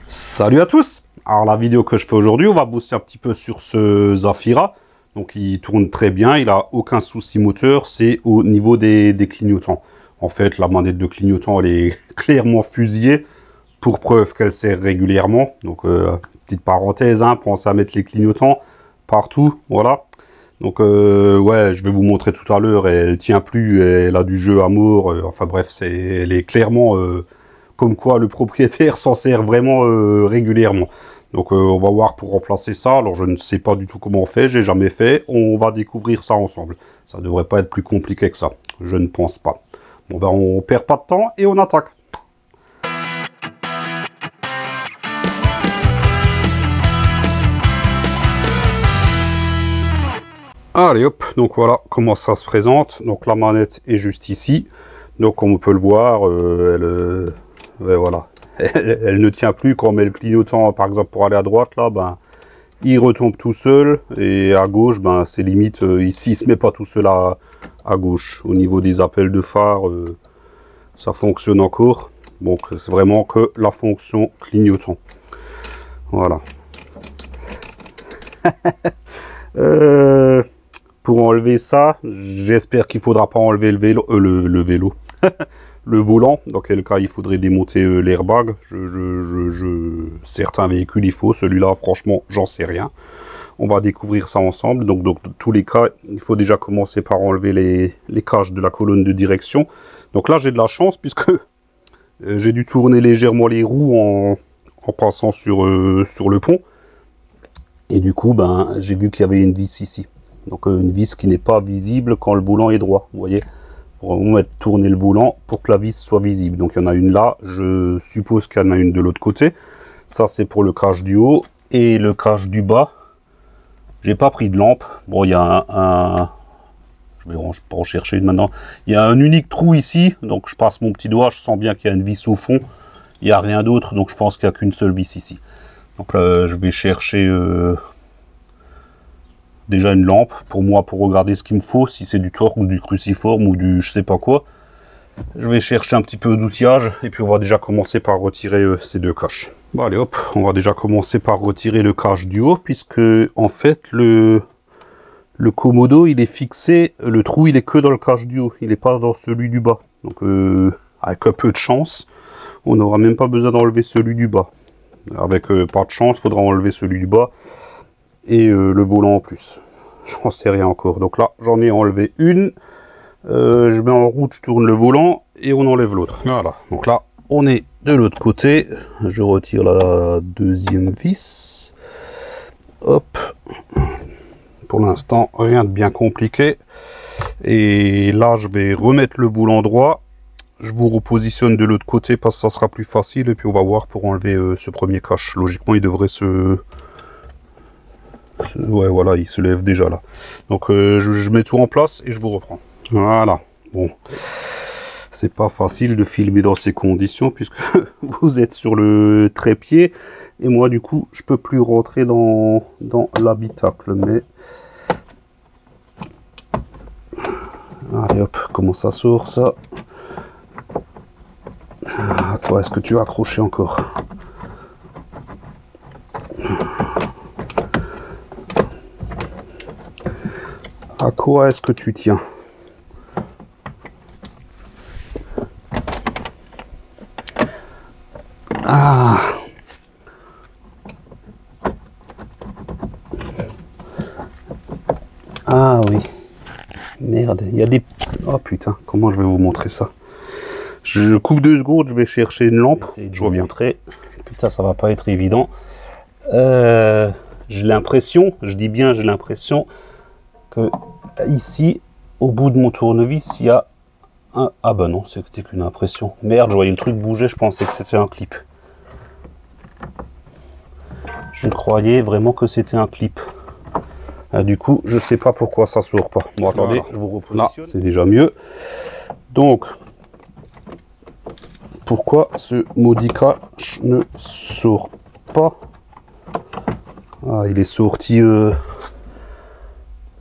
Salut à tous. Alors la vidéo que je fais aujourd'hui, on va bosser un petit peu sur ce Zafira. Donc il tourne très bien, il a aucun souci moteur, c'est au niveau des clignotants. En fait, la manette de clignotant, elle est clairement fusillée, pour preuve qu'elle sert régulièrement. Donc petite parenthèse, hein, pensez à mettre les clignotants partout, voilà. Donc ouais, je vais vous montrer tout à l'heure, elle tient plus, elle a du jeu à mort, enfin bref, elle est clairement... comme quoi le propriétaire s'en sert vraiment régulièrement. Donc on va voir pour remplacer ça. Alors je ne sais pas du tout comment on fait, j'ai jamais fait. On va découvrir ça ensemble. Ça devrait pas être plus compliqué que ça. Je ne pense pas. Bon ben on perd pas de temps et on attaque. Allez hop, donc voilà comment ça se présente. Donc la manette est juste ici. Donc comme on peut le voir, ouais, voilà. Elle ne tient plus quand on met le clignotant, par exemple, pour aller à droite, là, ben, il retombe tout seul. Et à gauche, ben, c'est limite, ici, il se met pas tout seul à gauche. Au niveau des appels de phare, ça fonctionne encore. Donc, c'est vraiment que la fonction clignotant. Voilà. Pour enlever ça, j'espère qu'il faudra pas enlever le vélo, le volant. Dans quel cas il faudrait démonter l'airbag. Certains véhicules il faut, celui-là franchement j'en sais rien. On va découvrir ça ensemble. Donc dans tous les cas, il faut déjà commencer par enlever les caches de la colonne de direction. Donc là j'ai de la chance puisque j'ai dû tourner légèrement les roues en passant sur le pont. Et du coup ben j'ai vu qu'il y avait une vis ici. Donc une vis qui n'est pas visible quand le volant est droit, vous voyez. Pour vraiment tourner le volant pour que la vis soit visible. Donc il y en a une là, je suppose qu'il y en a une de l'autre côté. Ça c'est pour le crash du haut. Et le crash du bas, j'ai pas pris de lampe. Bon, il y a je vais pas en chercher une maintenant. Il y a un unique trou ici, donc je passe mon petit doigt, je sens bien qu'il y a une vis au fond. Il n'y a rien d'autre, donc je pense qu'il n'y a qu'une seule vis ici. Donc là, je vais chercher... déjà une lampe pour moi, pour regarder ce qu'il me faut, si c'est du torque ou du cruciforme ou du je sais pas quoi. Je vais chercher un petit peu d'outillage et puis on va déjà commencer par retirer ces deux caches. Bon allez hop, on va déjà commencer par retirer le cache du haut, puisque en fait le commodo il est fixé, le trou il est que dans le cache du haut, il n'est pas dans celui du bas. Donc avec un peu de chance, on n'aura même pas besoin d'enlever celui du bas. Avec pas de chance, il faudra enlever celui du bas. Et le volant en plus, j'en sais rien encore. Donc là j'en ai enlevé une, je mets en route, je tourne le volant et on enlève l'autre. Voilà, donc là on est de l'autre côté, je retire la deuxième vis, hop, pour l'instant rien de bien compliqué. Et là je vais remettre le volant droit, je vous repositionne de l'autre côté parce que ça sera plus facile. Et puis on va voir pour enlever ce premier cache. Logiquement il devrait ouais voilà, il se lève déjà là. Donc je mets tout en place et je vous reprends. Voilà, bon, c'est pas facile de filmer dans ces conditions puisque vous êtes sur le trépied et moi du coup je peux plus rentrer dans l'habitacle. Mais allez hop, comment ça sort ça? À quoi est-ce que tu as accroché encore? À quoi est-ce que tu tiens? Ah! Ah oui. Merde, il y a des... Oh putain, comment je vais vous montrer ça? Je coupe 2 secondes, je vais chercher une lampe. Je reviens. Putain, ça va pas être évident. J'ai l'impression, je dis bien j'ai l'impression, que ici, au bout de mon tournevis, il y a un... Ah bah non, c'était qu'une impression. Merde, je voyais le truc bouger, je pensais que c'était un clip. Je croyais vraiment que c'était un clip. Du coup, je sais pas pourquoi ça sort pas. Bon, attendez, je vous repositionne. Là, c'est déjà mieux. Donc, pourquoi ce maudit cache ne sort pas? Ah, il est sorti...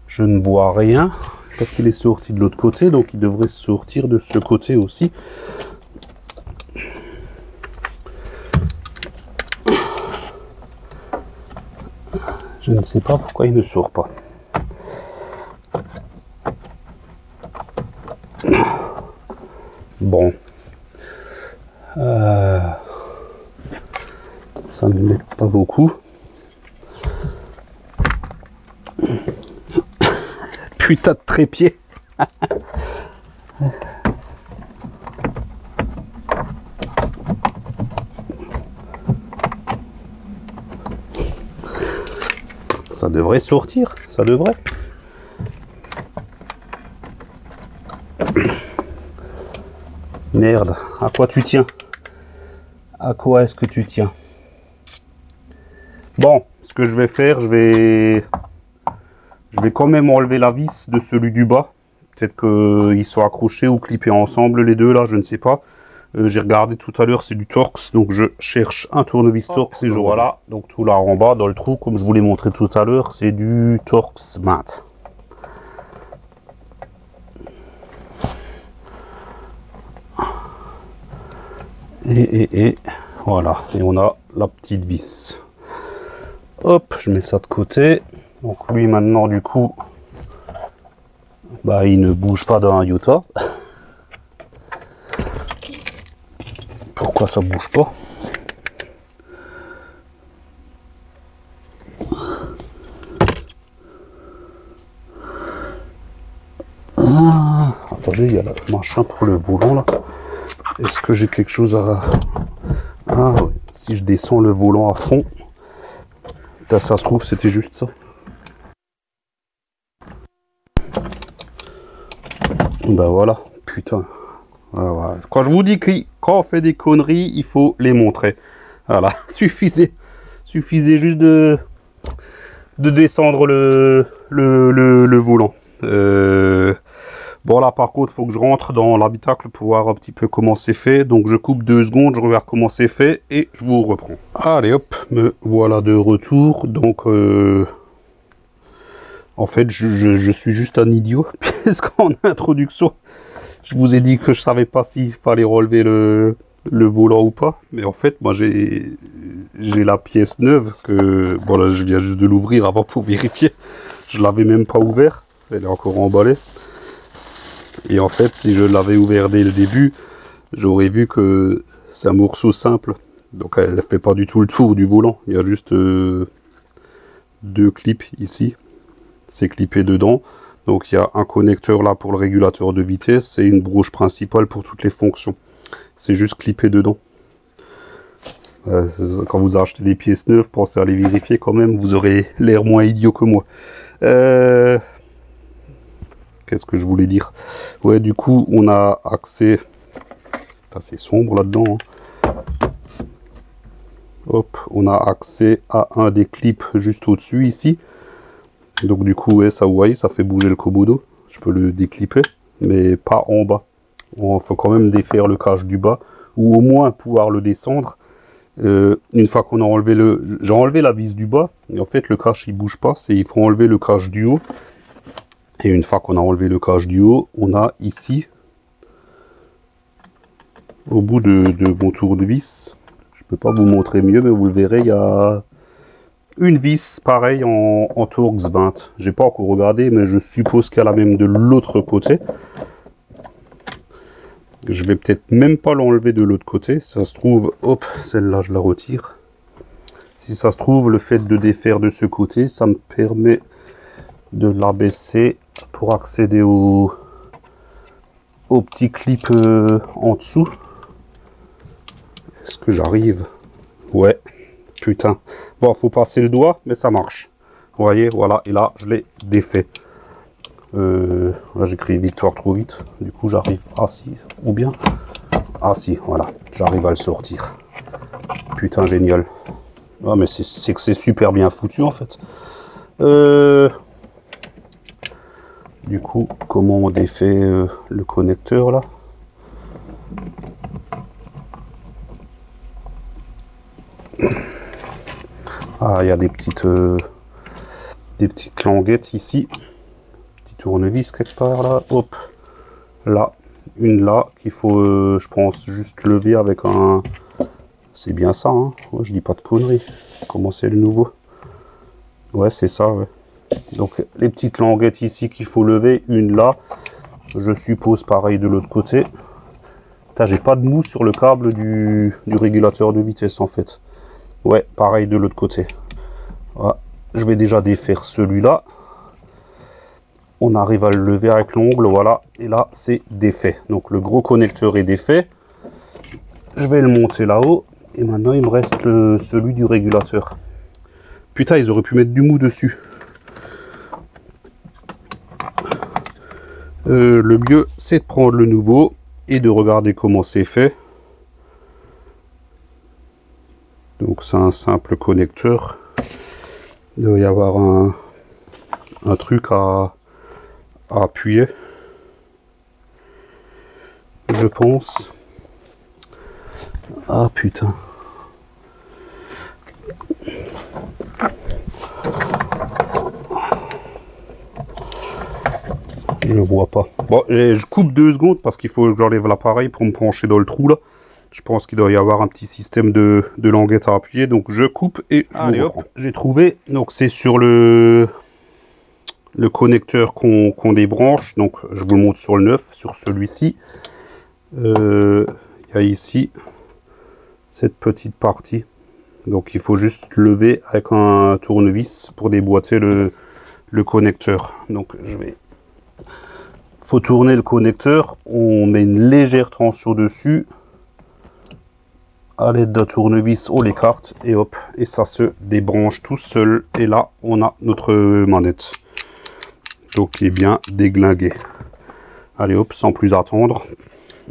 Je ne vois rien. Parce qu'il est sorti de l'autre côté, donc il devrait sortir de ce côté aussi. Je ne sais pas pourquoi il ne sort pas. Bon. Ça ne m'aide pas beaucoup. Putain de trépied. Ça devrait sortir, ça devrait. Merde, à quoi tu tiens? À quoi est-ce que tu tiens? Bon, ce que je vais faire, je vais quand même enlever la vis de celui du bas. Peut-être qu'ils sont accrochés ou clippés ensemble les deux là, je ne sais pas. J'ai regardé tout à l'heure, c'est du Torx, donc je cherche un tournevis Torx et je voilà. Donc tout là en bas dans le trou, comme je vous l'ai montré tout à l'heure, c'est du Torx mat. Et voilà, et on a la petite vis. Hop, je mets ça de côté. Donc lui maintenant du coup, bah il ne bouge pas d'un iota. Pourquoi ça bouge pas? Attendez, il y a le machin pour le volant là. Est-ce que j'ai quelque chose à... Ah oui, si je descends le volant à fond, ça se trouve c'était juste ça. Ben voilà, putain. Voilà. Quand je vous dis que quand on fait des conneries, il faut les montrer. Voilà, suffisait juste de descendre le volant. Bon là par contre, il faut que je rentre dans l'habitacle pour voir un petit peu comment c'est fait. Donc je coupe 2 secondes, je regarde comment c'est fait et je vous reprends. Allez hop, me voilà de retour. Donc en fait, je suis juste un idiot puisqu'en introduction, je vous ai dit que je savais pas s'il fallait relever le volant ou pas. Mais en fait, moi j'ai la pièce neuve que bon là je viens juste de l'ouvrir avant pour vérifier. Je l'avais même pas ouvert, elle est encore emballée. Et en fait, si je l'avais ouvert dès le début, j'aurais vu que c'est un morceau simple. Donc elle ne fait pas du tout le tour du volant. Il y a juste 2 clips ici. C'est clippé dedans. Donc il y a un connecteur là pour le régulateur de vitesse et une broche principale pour toutes les fonctions. C'est juste clippé dedans. Quand vous achetez des pièces neuves, pensez à les vérifier quand même. Vous aurez l'air moins idiot que moi. Qu'est-ce que je voulais dire? Ouais, du coup, on a accès... C'est sombre là-dedans. Hein. Hop, on a accès à un des clips juste au-dessus, ici. Donc du coup, ouais, ça, vous voyez, ça fait bouger le Komodo. Je peux le déclipper, mais pas en bas. Il faut quand même défaire le cache du bas, ou au moins pouvoir le descendre. Une fois qu'on a enlevé le... J'ai enlevé la vis du bas, et en fait, le cache, il bouge pas. Il faut enlever le cache du haut. Et une fois qu'on a enlevé le cache du haut, on a ici, au bout de mon tournevis, je peux pas vous montrer mieux, mais vous le verrez, il y a une vis pareille en Torx 20. J'ai pas encore regardé, mais je suppose qu'elle a même de l'autre côté. Je vais peut-être même pas l'enlever de l'autre côté. Ça se trouve, hop, celle-là je la retire. Si ça se trouve, le fait de défaire de ce côté, ça me permet de l'abaisser pour accéder au petit clip en dessous. Est-ce que j'arrive? Ouais, putain. Bon, faut passer le doigt, mais ça marche. Vous voyez, voilà, et là, je l'ai défait. Là, j'écris victoire trop vite. Du coup, j'arrive assis, ou bien... Ah si, voilà, j'arrive à le sortir. Putain, génial. Ah, mais c'est que c'est super bien foutu, en fait. Du coup, comment on défait le connecteur là? Ah, il y a des petites languettes ici. Petit tournevis quelque part là. Hop, là, une là qu'il faut, je pense, juste lever avec un. C'est bien ça, hein. Ouais, je dis pas de conneries. Comment c'est le nouveau? Ouais, c'est ça, ouais. Donc les petites languettes ici qu'il faut lever, une là. Je suppose pareil de l'autre côté. J'ai pas de mousse sur le câble du régulateur de vitesse en fait. Ouais, pareil de l'autre côté. Voilà. Je vais déjà défaire celui-là. On arrive à le lever avec l'ongle, voilà. Et là, c'est défait. Donc le gros connecteur est défait. Je vais le monter là-haut. Et maintenant, il me reste celui du régulateur. Putain, ils auraient pu mettre du mou dessus. Le mieux, c'est de prendre le nouveau et de regarder comment c'est fait. Donc c'est un simple connecteur. Il doit y avoir un truc à appuyer, je pense. Ah putain. Je ne vois pas. Bon, je coupe 2 secondes parce qu'il faut que j'enlève l'appareil pour me pencher dans le trou là. Je pense qu'il doit y avoir un petit système de languettes à appuyer. Donc je coupe et allez hop, j'ai trouvé. Donc c'est sur le connecteur qu'on débranche. Donc je vous le montre sur le neuf, sur celui-ci. Il y a ici cette petite partie. Donc il faut juste lever avec un tournevis pour déboîter le connecteur. Donc je vais... Faut tourner le connecteur, on met une légère tension dessus. À l'aide d'un tournevis, on l'écarte et hop, et ça se débranche tout seul. Et là, on a notre manette. Donc il est bien déglingué. Allez hop, sans plus attendre,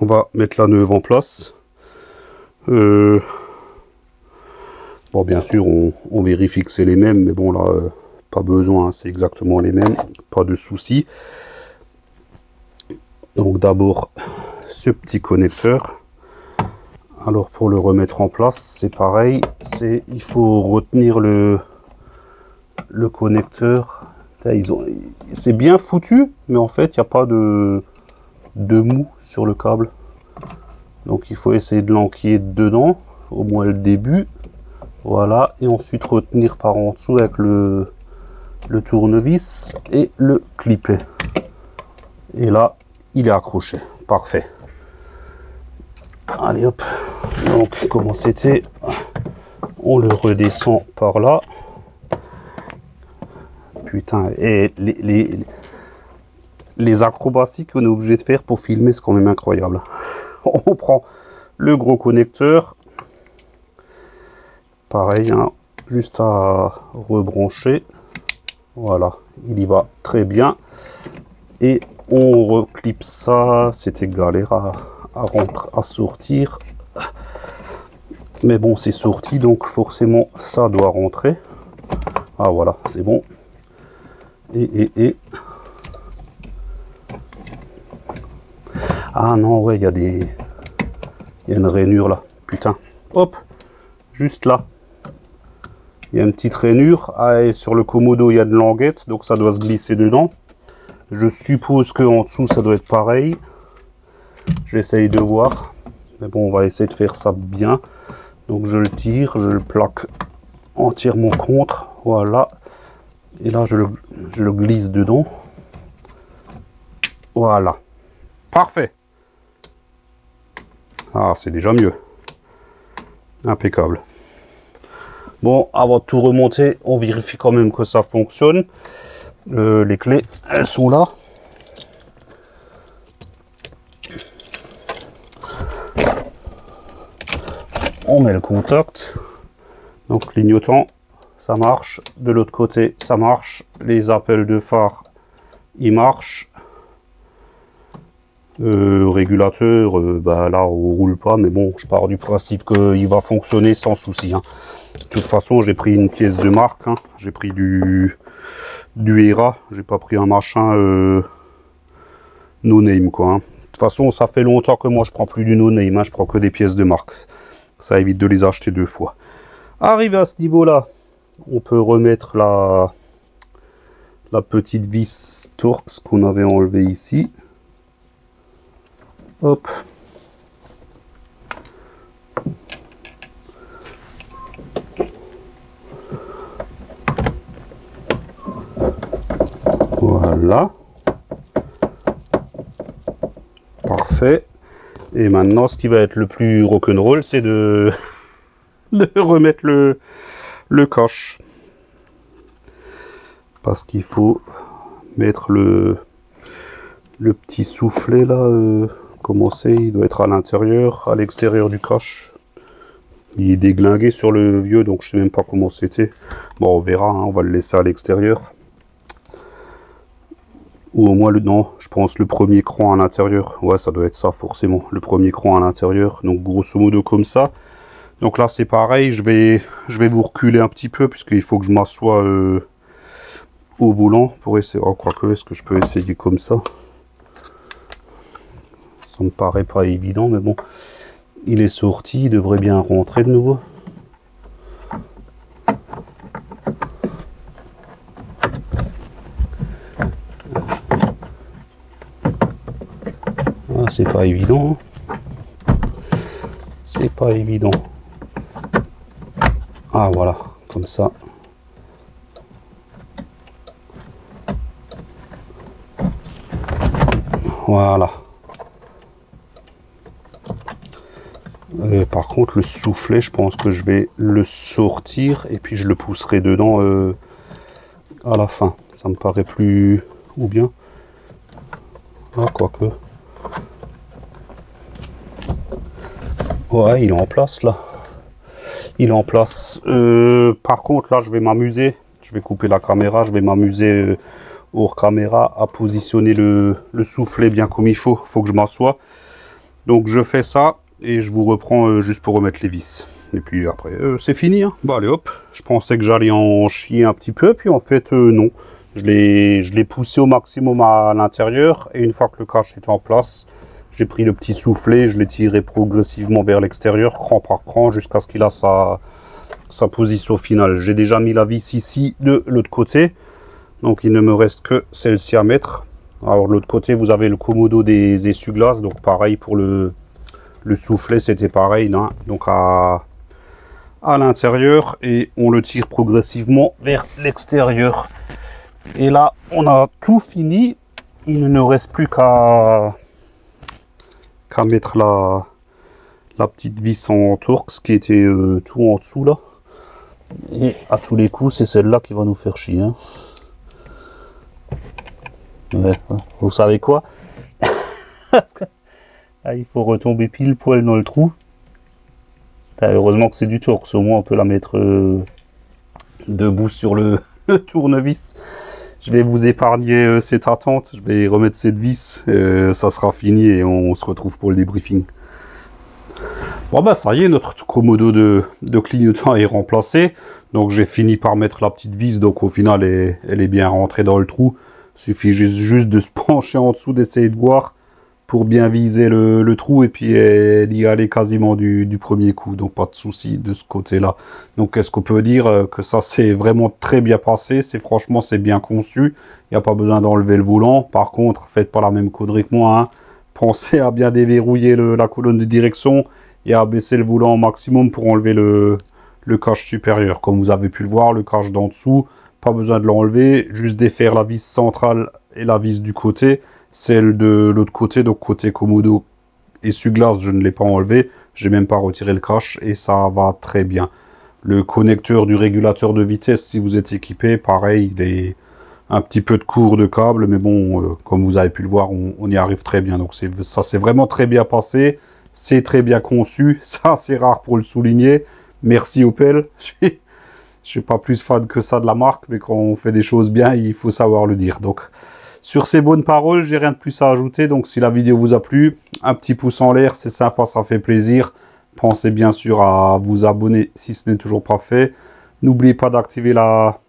on va mettre la neuve en place. Bon, bien sûr, on vérifie que c'est les mêmes, mais bon là, pas besoin, hein, c'est exactement les mêmes, pas de souci. Donc d'abord ce petit connecteur. Alors pour le remettre en place, c'est pareil, il faut retenir le connecteur. C'est bien foutu, mais en fait il n'y a pas de mou sur le câble. Donc il faut essayer de l'enquiller dedans, au moins le début. Voilà, et ensuite retenir par en dessous avec le tournevis et le clipper. Et là, il est accroché. Parfait. Allez hop. Donc, comment c'était? On le redescend par là. Putain, et les acrobaties qu'on est obligé de faire pour filmer, c'est quand même incroyable. On prend le gros connecteur. Pareil, hein, juste à rebrancher. Voilà, il y va très bien. Et on reclipe ça. C'était galère à sortir. Mais bon, c'est sorti, donc forcément, ça doit rentrer. Ah voilà, c'est bon. Et... Ah non, ouais, il y a une rainure là. Putain. Hop, juste là. Il y a une petite rainure. Ah, et sur le commodo, il y a de languettes, donc ça doit se glisser dedans. Je suppose qu'en dessous, ça doit être pareil. J'essaye de voir. Mais bon, on va essayer de faire ça bien. Donc je le tire, je le plaque entièrement contre. Voilà. Et là, je le glisse dedans. Voilà. Parfait. Ah, c'est déjà mieux. Impeccable. Bon, avant de tout remonter, on vérifie quand même que ça fonctionne. Les clés, elles sont là. On met le contact. Donc clignotant, ça marche. De l'autre côté, ça marche. Les appels de phare, ils marchent. Régulateur, bah là on roule pas, mais bon, je pars du principe qu'il va fonctionner sans souci, hein. De toute façon, j'ai pris une pièce de marque, hein. J'ai pris du ERA, j'ai pas pris un machin no name quoi, hein. De toute façon, ça fait longtemps que moi je prends plus du no name, hein. Je prends que des pièces de marque, ça évite de les acheter 2 fois. Arrivé à ce niveau là, on peut remettre la petite vis Torx qu'on avait enlevé ici. Hop. Voilà. Parfait. Et maintenant, ce qui va être le plus rock'n'roll, c'est de, de remettre le cache. Parce qu'il faut mettre le petit soufflet là. Comment c'est? Il doit être à l'intérieur, à l'extérieur du cache. Il est déglingué sur le vieux, donc je sais même pas comment c'était. Bon, on verra, hein, on va le laisser à l'extérieur. Ou au moins, non, je pense le premier cran à l'intérieur. Ouais, ça doit être ça, forcément. Le premier cran à l'intérieur. Donc, grosso modo, comme ça. Donc là, c'est pareil. Je vais vous reculer un petit peu, puisqu'il faut que je m'assoie au volant pour essayer. Oh, quoique, est-ce que je peux essayer comme ça? Ça me paraît pas évident, mais bon. Il est sorti, il devrait bien rentrer de nouveau. Ah, c'est pas évident. Hein. C'est pas évident. Ah voilà, comme ça. Voilà. Par contre, le soufflet, je pense que je vais le sortir et puis je le pousserai dedans à la fin. Ça me paraît plus... Ou bien... Ah, quoique... Ouais, il est en place, là. Il est en place. Par contre, là, je vais m'amuser. Je vais couper la caméra. Je vais m'amuser hors caméra à positionner le soufflet bien comme il faut. Il faut que je m'assoie. Donc, je fais ça. Et je vous reprends juste pour remettre les vis. Et puis après, c'est fini. Hein. Bon, allez, hop. Je pensais que j'allais en chier un petit peu. Puis en fait, non. Je l'ai poussé au maximum à l'intérieur. Et une fois que le cache est en place, j'ai pris le petit soufflet. Je l'ai tiré progressivement vers l'extérieur, cran par cran, jusqu'à ce qu'il a sa position finale. J'ai déjà mis la vis ici de l'autre côté. Donc, il ne me reste que celle-ci à mettre. Alors, de l'autre côté, vous avez le commodo des essuie-glaces. Donc, pareil pour le soufflet, c'était pareil, hein, donc à l'intérieur, et on le tire progressivement vers l'extérieur. Et là, on a tout fini. Il ne nous reste plus qu'à mettre la petite vis en Torx qui était tout en dessous là. Et à tous les coups, c'est celle-là qui va nous faire chier. Hein. Ouais, vous savez quoi? Ah, il faut retomber pile poil dans le trou. Heureusement que c'est du Torx, au moins on peut la mettre debout sur le tournevis. Je vais vous épargner cette attente, je vais remettre cette vis, ça sera fini et on se retrouve pour le débriefing. Bon bah ça y est, notre commodo de clignotant est remplacé. Donc j'ai fini par mettre la petite vis, donc au final elle est bien rentrée dans le trou. Il suffit juste de se pencher en dessous, d'essayer de voir pour bien viser le trou, et puis elle y allait quasiment du premier coup, donc pas de souci de ce côté là. Donc est-ce qu'on peut dire que ça s'est vraiment très bien passé? Franchement c'est bien conçu, il n'y a pas besoin d'enlever le volant. Par contre, faites pas la même connerie que moi, hein. Pensez à bien déverrouiller la colonne de direction et à baisser le volant au maximum pour enlever le cache supérieur. Comme vous avez pu le voir, le cache d'en dessous, pas besoin de l'enlever, juste défaire la vis centrale et la vis du côté. Celle de l'autre côté, donc côté commodo essuie-glace, je ne l'ai pas enlevé. J'ai même pas retiré le cache et ça va très bien. Le connecteur du régulateur de vitesse, si vous êtes équipé, pareil, il est un petit peu de court de câble, mais bon, comme vous avez pu le voir, on y arrive très bien. Donc ça s'est vraiment très bien passé. C'est très bien conçu. Ça, c'est rare pour le souligner. Merci Opel. Je suis pas plus fan que ça de la marque, mais quand on fait des choses bien, il faut savoir le dire. Donc, sur ces bonnes paroles, j'ai rien de plus à ajouter. Donc, si la vidéo vous a plu, un petit pouce en l'air, c'est sympa, ça fait plaisir. Pensez bien sûr à vous abonner si ce n'est toujours pas fait. N'oubliez pas d'activer la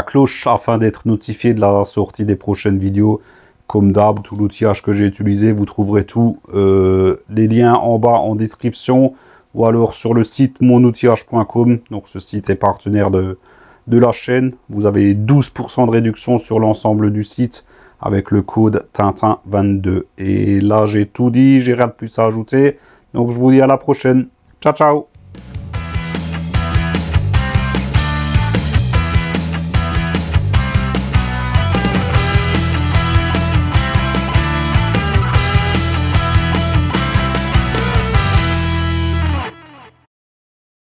cloche afin d'être notifié de la sortie des prochaines vidéos. Comme d'hab, tout l'outillage que j'ai utilisé, vous trouverez tout. Les liens en bas en description ou alors sur le site monoutillage.com. Donc, ce site est partenaire de la chaîne. Vous avez 12% de réduction sur l'ensemble du site avec le code Tintin22. Et là, j'ai tout dit, j'ai rien de plus à ajouter. Donc, je vous dis à la prochaine. Ciao, ciao!